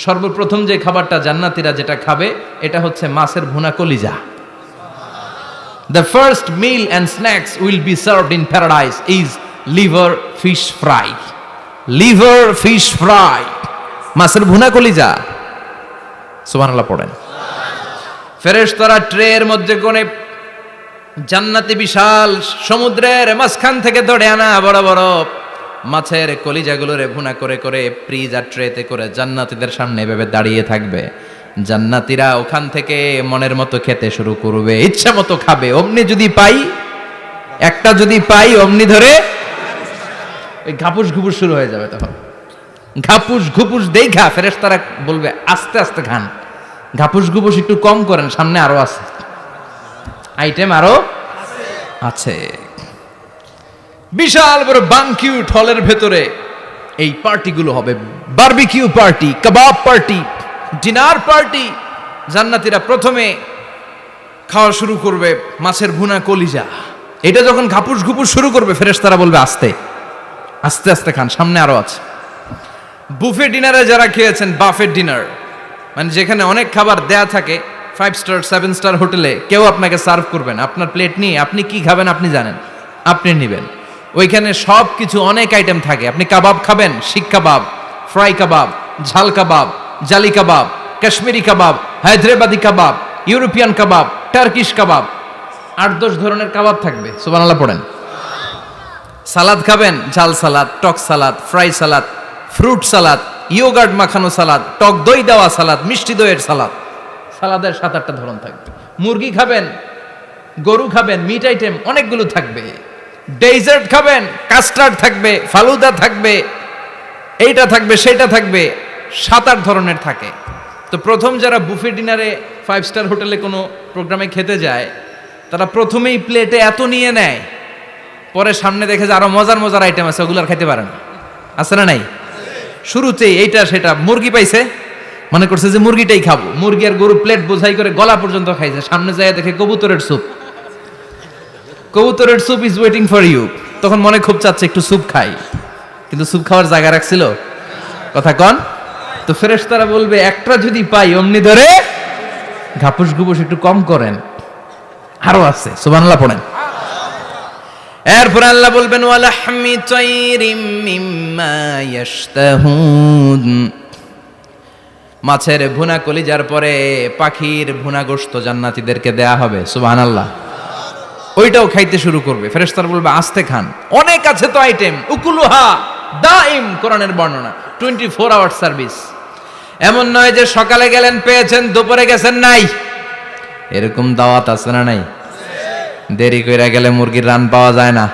সর্বপ্রথম যে খাবারটা জান্নাতীরা যেটা খাবে এটা হচ্ছে মাছের ভুনা কলিজা। The first meal and snacks will be served in paradise is liver fish fry. Liver fish fry. মাছের ভুনা কলিজা। সুবহানাল্লাহ পড়েন। ফেরেশতারা ট্রের মধ্যে কোণে জান্নাতি বিশাল সমুদ্রের মাঝখান থেকে ধরে আনা বড় বড় মাছের কলিজাগুলোরে ভুনা করে করে ফ্রিজার ট্রেতে করে জান্নাতীদের সামনে এভাবে দাঁড়িয়ে থাকবে। জান্নাতীরা ওখান থেকে মনের মতো খেতে শুরু করবে, ইচ্ছা মতো খাবে। অমনি যদি পাই, একটা যদি পাই অমনি ধরে ওই ঘাপুস ঘুপুস শুরু হয়ে যাবে। তখন ঘাপুস ঘুপুস দেখা ফেরেশতারা বলবে আস্তে আস্তে খান, ঘাপুস ঘুপুস একটু কম করেন, সামনে আরো আছে আইটেম, আরো আছে। বিশাল বড় বানকিউট হলের ভেতরে এই পার্টিগুলো হবে, বারবিকিউ পার্টি, কাবাব পার্টি, ডিনার পার্টি। জান্নাতীরা প্রথমে খাওয়া শুরু করবে মাছের ভুনা কলিজা। এটা যখন ঘাপুস ঘুপুস শুরু করবে ফেরেশতারা বলবে আস্তে আস্তে আস্তে খান, সামনে আরো আছে। বুফে ডিনারে যারা খেয়েছেন, বাফেট ডিনার মানে যেখানে অনেক খাবার দেয়া থাকে, 5 স্টার 7 স্টার হোটেলে কেউ আপনাকে সার্ভ করবেন, আপনার প্লেট নিয়ে আপনি কি খাবেন আপনি জানেন, আপনি নেবেন। ওইখানে সব কিছু অনেক আইটেম থাকে। আপনি কাবাব খাবেন, শিক কাবাব, ফ্রাই কাবাব, ঝাল কাবাব, জালি কাবাব, কাশ্মীরি কাবাব, হায়দ্রাবাদি কাবাব, ইউরোপিয়ান কাবাব, টার্কিশ কাবাব, 8-10 ধরনের কাবাব থাকবে। সুবহানাল্লাহ পড়েন। সালাদ খাবেন, ঝাল সালাদ, টক salad, fry salad, fruit salad, yoghurt মাখানো সালাদ, টক দই দেওয়া সালাদ, মিষ্টি দইয়ের সালাদ। সালাদের 7-8টা ধরন থাকবে। মুরগি খাবেন, গরু খাবেন, মিট আইটেম অনেকগুলো থাকবে। ডেজার্ট খাবেন, কাস্টার্ড থাকবে, ফালুদা থাকবে, এইটা থাকবে সেটা থাকবে, 7-8 ধরনের থাকে। তো প্রথম যারা বুফে ডিনারে 5 স্টার হোটেলে কোনো প্রোগ্রামে খেতে যায়, তারা প্রথমেই প্লেটে এত নিয়ে নেয়, পরে সামনে দেখে যে আরো মজার মজার আইটেম আছে, ওগুলো আর খাইতে পারে না। আছে না নাই? শুরুতেই এইটা সেটা মুরগি পাইছে, মনে করছে যে মুরগিটাই খাবো, মুরগি আর গরু প্লেট বোঝাই করে গলা পর্যন্ত খাইছে। সামনে যায় দেখে কবুতরের স্যুপ, কবুতরের soup is waiting for you. তখন মনে খুব চাচ্ছে একটু স্যুপ খাই, কিন্তু স্যুপ খাওয়ার জায়গা রাখছিল? কথা কন। তো ফেরেশতারা বলবে একটা যদি পাই অমনি ধরে ঘাপুস ঘুপুস একটু কম করেন, আরো আছে। সুবহানাল্লাহ পড়েন। এরপর আল্লাহ বলবেন ওয়ালাহমি তাইরিম মিম্মা ইয়াশতাহুন। মাছের ভুনা কলিজার পরে পাখির ভুনা গোশত জান্নাতীদেরকে দেয়া হবে। সুবহানাল্লাহ। ওইটাও খাইতে শুরু করবে। ফেরেশতারা বলবে আস্তে খান, অনেক আছে তো আইটেম। উকুলুহা দাইম, কোরআনের বর্ণনা, 24 আওয়ার সার্ভিস। এমন নয় যে সকালে গেলেন পেয়েছেন, দুপুরে গেছেন নাই। এরকম দাওয়াত আছে না নাই? দেরি কইরা গেলে মুরগির রান পাওয়া যায় না,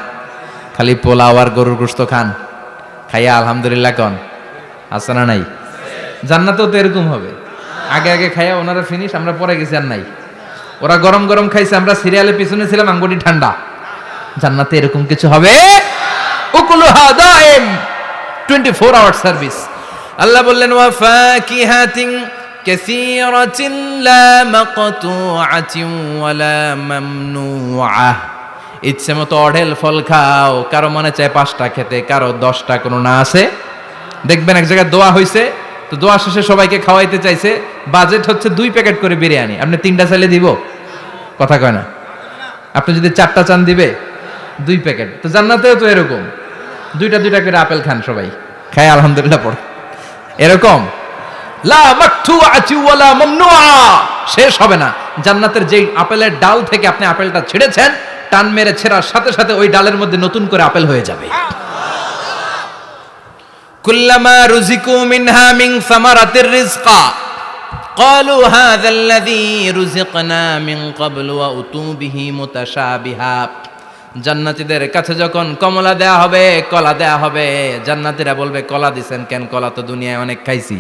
খালি পোলাও আর গরুর গোশত খান, খাইয়া আলহামদুলিল্লাহ কন। আছে না নাই? জান্নাতেও তো এরকম হবে। আগে আগে খাইয়া ওনারা ফিনিশ, আমরা পরে গেছি আর নাই। ওরা গরম গরম খাইছে, আমরা সিরিয়ালে পিছনে ছিলাম, আঙ্গুটি ঠান্ডা। জান্নাতে এরকম কিছু হবে। উকুলুহা দাইম, 24 আওয়ার সার্ভিস। আল্লাহ বললেন ওয়া ফাকিহাতিন কাসীরাতিন লা মাকতুআতিন ওয়া লা মামনুআহ। ইচ্ছে মতো অঢেল ফল খাও, কারো মনে চায় 5টা খেতে, কারো 10টা, কোনো না আছে। দেখবেন এক জায়গায় দোয়া হইছে, তো দোয়া শেষে সবাইকে খাওয়াইতে চাইছে, বাজেট হচ্ছে 2 প্যাকেট করে বিরিয়ানি, আপনি 3টা চাইলে দিব? কথা কয় না। আপনি যদি 4টা চান দিবে 2 প্যাকেট। তো জান্নাতেও তো এরকম, 2টা করে আপেল খান সবাই, খায় আলহামদুলিল্লাহ পড়ে। এরকম লা মাকতুআতি ওয়ালা মামনুআ, শেষ হবে না। জান্নাতের যেই আপেলের ডাল থেকে আপনি আপেলটা ছেড়েছেন, টান মেরে ছেড়ার সাথে সাথে ওই ডালের মধ্যে নতুন করে আপেল হয়ে যাবে। কুল্লামা রুজিকু মিনহা মিন সামারাতির রিজকা ক্বালু হাযাল্লাযী রুজিকনা মিন ক্বাবলু ওয়া উতু বিহি মুতাশাবিহা। জান্নাতীদের কাছে যখন কমলা দেয়া হবে, কলা দেয়া হবে, জান্নাতীরা বলবে কলা দিছেন কেন? কলা তো দুনিয়ায় অনেক খাইছি।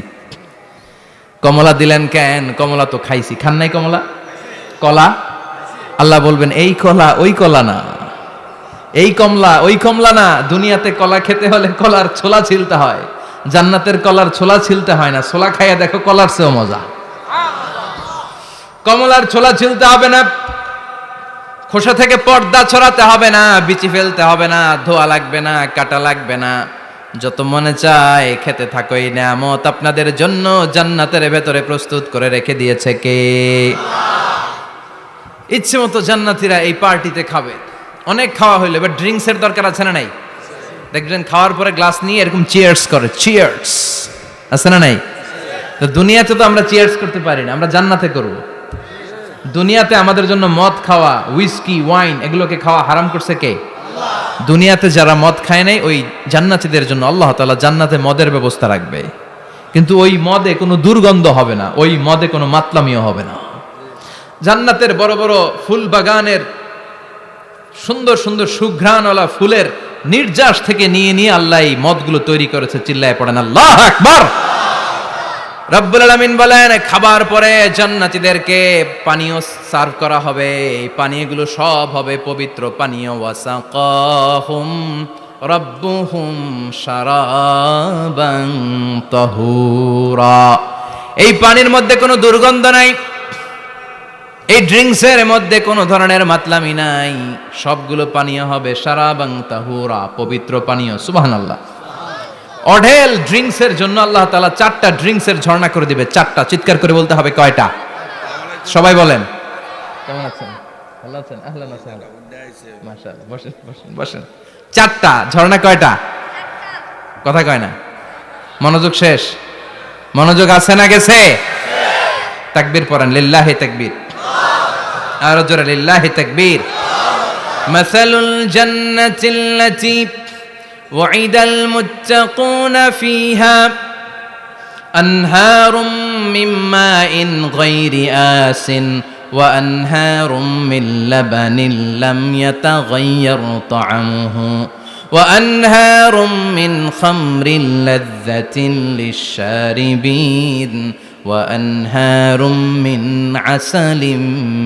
কমলা দিলেন কেন? কমলা তো খাইছি। খান নাই কমলা? কলা? আল্লাহ বলবেন এই কলা ওই কলা না, এই কমলা ওই কমলা না। দুনিয়াতে কলা খেতে হলে কলার ছোলা ছিলতে হয়, জান্নাতের কলার ছোলা ছিলতে হয় না। ছোলা খাইয়া দেখো, কলার চেয়েও মজা। কমলার ছোলা ছিলতে হবে না, খোসা থেকে পর্দা ছড়াতে হবে না, বিচি ফেলতে হবে না, ধোয়া লাগবে না, কাটা লাগবে না। যত মনে চায় খেতে থাকো, এই নিয়ামত আপনাদের জন্য জান্নাতের ভেতরে প্রস্তুত করে রেখে দিয়েছে কে? ইচ্ছে মতো জান্নাতীরা এই পার্টিতে খাবে। অনেক খাওয়া হইলো, এবার ড্রিঙ্কসের দরকার আছে না নাই? দেখবেন খাওয়ার পরে গ্লাস নিয়ে এরকম চিয়ার্স করে, চিয়ার্স আছে না নাই? তো দুনিয়াতে তো আমরা চিয়ার্স করতে পারি না, আমরা জান্নাতে করব। দুনিয়াতে আমাদের জন্য মদ খাওয়া, হুইস্কি, ওয়াইন এগুলোকে খাওয়া হারাম করছে কে? দুনিয়াতে যারা মদ খায় নাই, ওই জান্নাতীদের জন্য আল্লাহ তাআলা জান্নাতে মদের ব্যবস্থা রাখবে। কিন্তু ওই মদে কোনো দুর্গন্ধ হবে না, ওই মদে কোনো মাতলামিও হবে না। জান্নাতের বড় বড় ফুল বাগানের সুন্দর সুন্দর সুঘ্রাণওয়ালা ফুলের নির্যাস থেকে নিয়ে নিয়ে আল্লাহ এই মদগুলো তৈরি করেছে। চিল্লায় পড়েন আল্লাহু আকবার। রব্বুল আলামিন বলেন, খাবার পরে জান্নাতীদেরকে পানীয় সার্ভ করা হবে। এই পানীয়গুলো সব হবে পবিত্র পানীয়। ওয়াসাকাহুম রাব্বুহুম শারাবান তাহুরা। এই পানির মধ্যে কোনো দুর্গন্ধ নাই, এই ড্রিঙ্কসের মধ্যে কোনো ধরনের মাতলামি নাই। সবগুলো পানীয় হবে শারাবান তাহুরা, পবিত্র পানীয়। সুবহানাল্লাহ। অঢেল ড্রিঙ্কসের জন্য আল্লাহ তাআলা 4টা ড্রিঙ্কসের ঝর্ণা করে দিবে। 4টা, চিৎকার করে বলতে হবে কয়টা? সবাই বলেন। কেমন আছেন? ভালো আছেন? আহলান ওয়াসাহলান। মাশাআল্লাহ। বসেন বসেন বসেন। 4টা ঝর্ণা কয়টা? কথা কয় না। মনোযোগ শেষ। মনোযোগ আছে না গেছে? তাকবীর পড়েন, লিল্লাহি তাকবীর। আর জোরে লিল্লাহি তাকবীর। মাসালুল জান্নাতিল্লাতী وعد المتقون فيها أنهار من ماء غير آسن وأنهار من لبن لم يتغير طعمه وأنهار من خمر لذة للشاربين وأنهار من عسل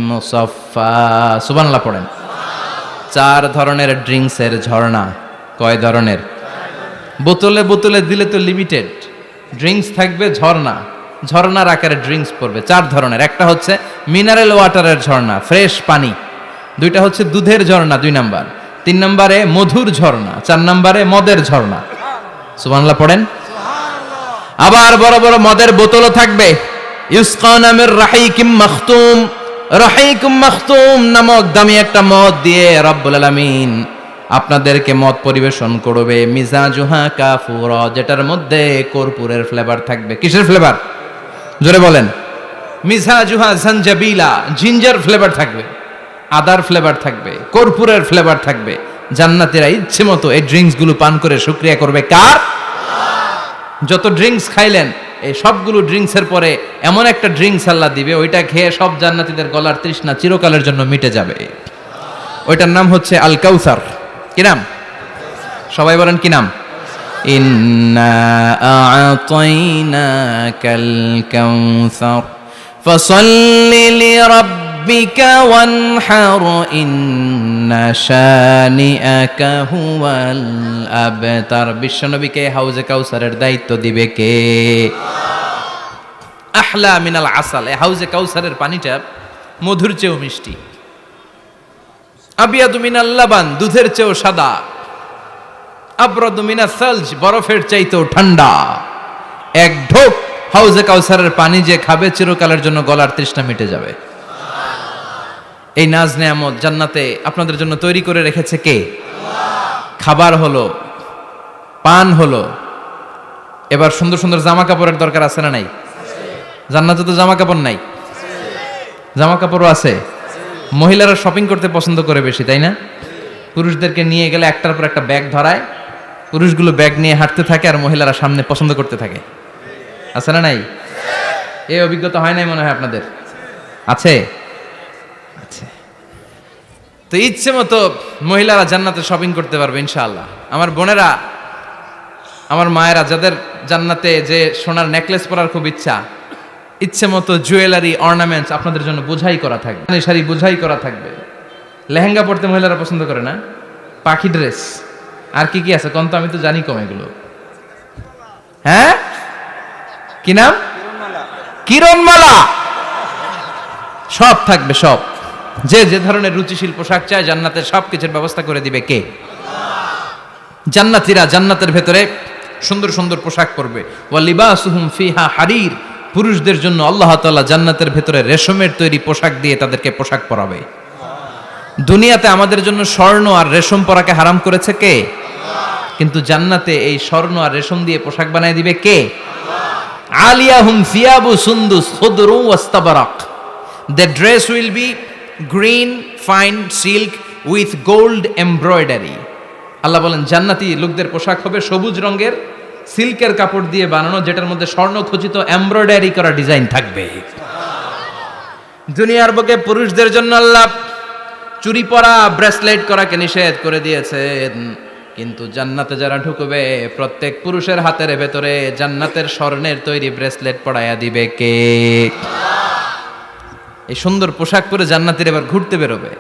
مصفى سبحان الله পড়েন। 4 ধরনের ড্রিঙ্কসের ঝর্ণা। কয় ধরনের? বোতলে বোতলে দিলে তো লিমিটেড ড্রিঙ্কস থাকবে, ঝর্ণা ঝর্ণার আকারে ড্রিঙ্কস পড়বে। 4 ধরনের। একটা হচ্ছে মিনারেল ওয়াটারের ঝর্ণা, ফ্রেশ পানি। 2টা হচ্ছে দুধের ঝর্ণা, 2 নাম্বার। 3 নম্বরে মধুর ঝর্ণা, 4 নম্বরে মদের ঝর্ণা। সুবহানাল্লাহ পড়েন। আবার বড় বড় মদের বোতলও থাকবে। ইউসকানা মির রাহিকিম মাখতুম। রাহিকুম মাখতুম নামক দামি একটা মদ দিয়ে রব্বুল আলামিন আপনাদেরকে মদ পরিবেশন করবে। মিজাজুহা কাফুরা, যেটার মধ্যে কর্পূরের ফ্লেভার থাকবে। কিসের ফ্লেভার? জোরে বলেন। মিজাজুহা জানজাবিলা, জিঞ্জার ফ্লেভার থাকবে, আদার ফ্লেভার থাকবে, কর্পূরের ফ্লেভার থাকবে। জান্নাতীরা ইচ্ছে মতো এই ড্রিঙ্কস গুলো পান করে শুকরিয়া করবে কার? যত ড্রিঙ্কস খাইলেন, এই সবগুলো ড্রিঙ্কসের পরে এমন একটা ড্রিঙ্কস আল্লাহ দিবে, ওইটা খেয়ে সব জান্নাতীদের গলার তৃষ্ণা চিরকালের জন্য মিটে যাবে। ওইটার নাম হচ্ছে আল কাউসার। কি নাম? সবাই বলেন কি নাম? ইন্না আ'তাইনাকাল কাউসার ফাসাল্লি লিরাব্বিকা ওয়ানহার ইন্না শানিআকা হুয়াল আবতার। বিশ্বনবীকে হাউজে কাউসারের দায়িত্ব দিবে কে? আহলা মিনাল আসাল। এই হাউজে কাউসারের পানিটা মধুর চেয়েও মিষ্টি। আবিয়াদু মিনাল লাবান, দুধের চেয়েও সাদা। আবরাদু মিনাস সালজ, বরফের চাইতেও ঠান্ডা। এক ঢোক হাউজে কাউসারের পানি যে খাবে, চিরকালের জন্য গলার তৃষ্ণা মিটে যাবে। এই নাজ নেয়ামত জান্নাতে আপনাদের জন্য তৈরি করে রেখেছে কে? খাবার হলো, পান হলো, এবার সুন্দর সুন্দর জামা কাপড়ের দরকার আছে না নাই? জান্নাতে তো জামা কাপড় নাই, জামা কাপড়ও আছে। মহিলারা শপিং করতে পছন্দ করে বেশি, তাই না? পুরুষদেরকে নিয়ে গেলে একটার পর একটা ব্যাগ ধরায়, পুরুষগুলো ব্যাগ নিয়ে হাঁটতে থাকে আর মহিলারা সামনে পছন্দ করতে থাকে। আছে না নাই? এই অভিজ্ঞতা হয় নাই মনে হয় আপনাদের? আছে? আছে। তো ইচ্ছে মতো মহিলারা জান্নাতে শপিং করতে পারবে ইনশাআল্লাহ। আমার বোনেরা, আমার মায়েরা, যাদের জান্নাতে যে সোনার নেকলেস পরার খুব ইচ্ছা, ইচ্ছে মতো জুয়েলারি অর্নামেন্টস আপনাদের জন্য বোঝাই করা থাকবে, শাড়ি বোঝাই করা থাকবে। লেহেঙ্গা পরতে মহিলারা পছন্দ করে না? পাখি ড্রেস, আর কি কি আছে কোন তো? আমি তো জানি কম এগুলো। হ্যাঁ, কি নাম? কিরণমালা। সব থাকবে, সব। যে যে ধরনের রুচিশীল পোশাক চায় জান্নাতের সব কিছুর ব্যবস্থা করে দিবে কে? জান্নাতীরা জান্নাতের ভেতরে সুন্দর সুন্দর পোশাক পরবে। ওয়া লিবাসুহুম ফিহা হারির, পুরুষদের জন্য আল্লাহ তাআলা জান্নাতের ভেতরে রেশমের তৈরি পোশাক দিয়ে তাদেরকে পোশাক পরাবে। দুনিয়াতে আমাদের জন্য স্বর্ণ আর রেশম পরাকে হারাম করেছে কে? কিন্তু জান্নাতে এই স্বর্ণ আর রেশম দিয়ে পোশাক বানায় দিবে কে? আলিয়াহুম সিয়াবু সুন্দুস খুদরু ওয়াস্তাবারাক, the dress will be green fine silk with gold embroidery। আল্লাহ বলেন জান্নাতি লোকদের পোশাক হবে সবুজ রঙের সিল্কের কাপড় দিয়ে বানানো, যেটার মধ্যে স্বর্ণ খচিত এমব্রয়ডারি করা ডিজাইন থাকবে। দুনিয়ার বুকে পুরুষদের জন্য আল্লাহ চুরি পরা ব্রেসলেট করাকে নিষেধ করে দিয়েছেন, কিন্তু জান্নাতে যারা ঢুকবে প্রত্যেক পুরুষের হাতের ভেতরে জান্নাতের স্বর্ণের তৈরি ব্রেসলেট পরাইয়া দিবে কে? এই সুন্দর পোশাক পরে জান্নাতীরা এবার ঘুরতে বেরোবে।